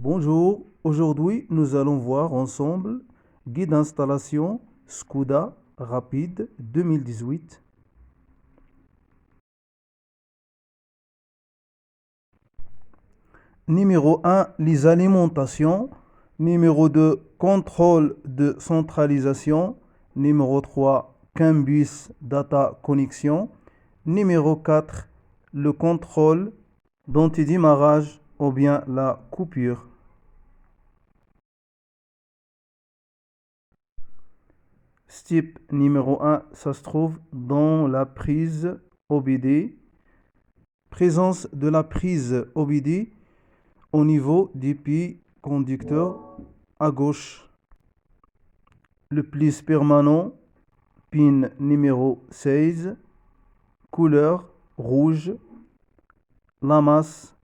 Bonjour, aujourd'hui nous allons voir ensemble guide d'installation Skoda Rapide 2018. Numéro 1, les alimentations. Numéro 2, contrôle de centralisation. Numéro 3, Cambus Data Connexion. Numéro 4, le contrôle d'antidémarrage ou bien la coupure. Step numéro 1, ça se trouve dans la prise OBD. Présence de la prise OBD au niveau du pied conducteur à gauche. Le plis permanent, pin numéro 16, couleur rouge. La masse,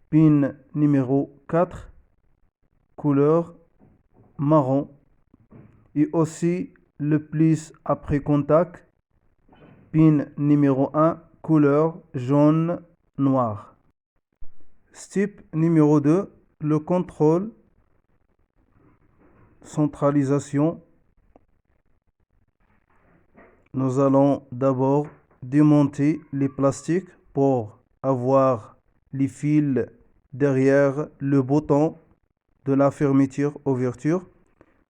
pin numéro 4, couleur marron. Et aussi le plis après contact, pin numéro 1, couleur jaune noir. Step numéro 2, le contrôle centralisation. Nous allons d'abord démonter les plastiques pour avoir les fils derrière le bouton de la fermeture-ouverture.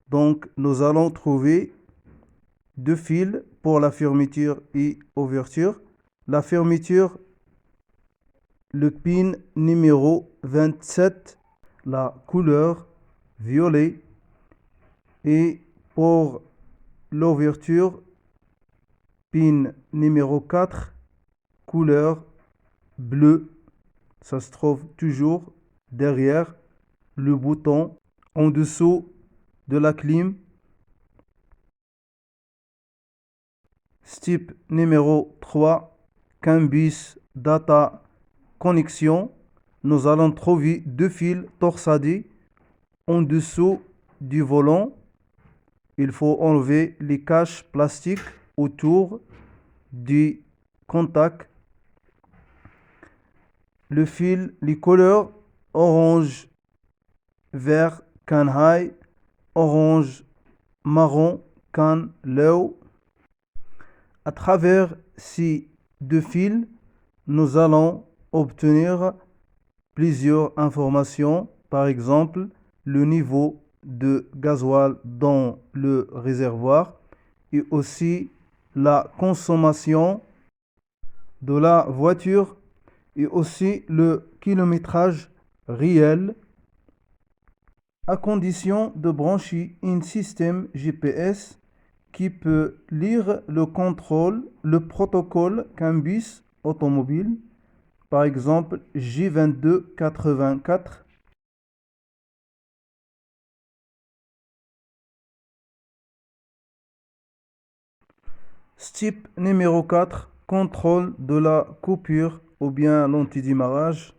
Donc nous allons trouver deux fils pour la fermeture et ouverture. La fermeture, le pin numéro 27, la couleur violet. Et pour l'ouverture, pin numéro 4, couleur bleu. Ça se trouve toujours derrière le bouton en dessous de la clim. Step numéro 3, Cambus Data Connexion. Nous allons trouver deux fils torsadés en dessous du volant. Il faut enlever les caches plastiques autour du contact. Le fil, les couleurs orange, vert, can high, orange, marron, can low. À travers ces deux fils, nous allons obtenir plusieurs informations, par exemple le niveau de gasoil dans le réservoir et aussi la consommation de la voiture et aussi le kilométrage réel, à condition de brancher un système GPS qui peut lire le protocole Cambus automobile, par exemple J2284. Step numéro 4, contrôle de la coupure ou bien l'antidémarrage.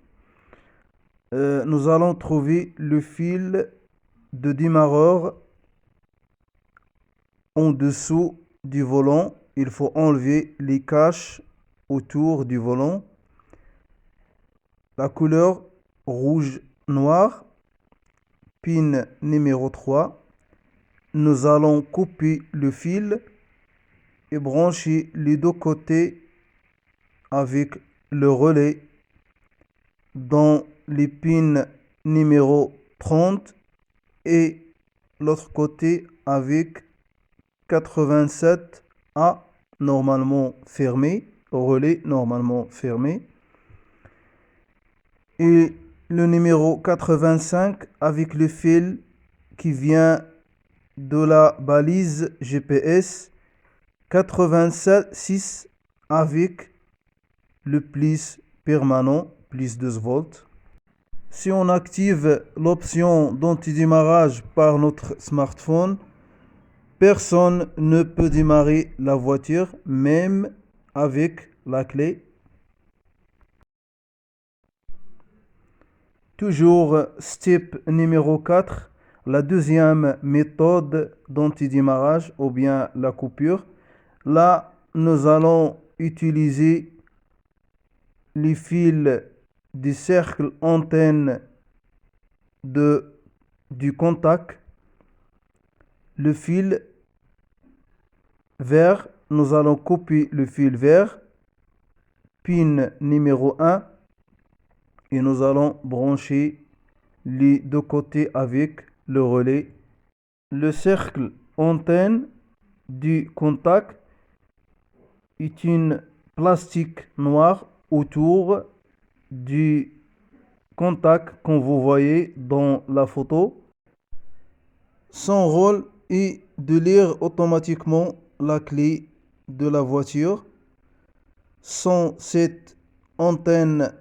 Nous allons trouver le fil de démarreur en dessous du volant. Il faut enlever les caches autour du volant. La couleur rouge noir, pin numéro 3. Nous allons couper le fil et brancher les deux côtés avec le relais dans les pins numéro 30 et l'autre côté avec 87A normalement fermé, relais normalement fermé, et le numéro 85 avec le fil qui vient de la balise GPS, 86 avec le plis permanent, plis 12 volts. Si on active l'option d'antidémarrage par notre smartphone, personne ne peut démarrer la voiture, même avec la clé. Toujours step numéro 4, la deuxième méthode d'antidémarrage ou bien la coupure. Là, nous allons utiliser les fils du cercle antenne du contact, le fil vert, nous allons copier le fil vert, pin numéro 1, et nous allons brancher les deux côtés avec le relais. Le cercle antenne du contact est une plastique noire autour du contact que vous voyez dans la photo. Son rôle est de lire automatiquement la clé de la voiture. Sans cette antenne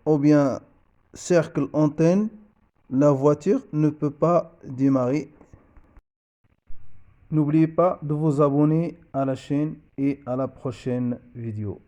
ou bien cercle antenne, la voiture ne peut pas démarrer. N'oubliez pas de vous abonner à la chaîne et à la prochaine vidéo.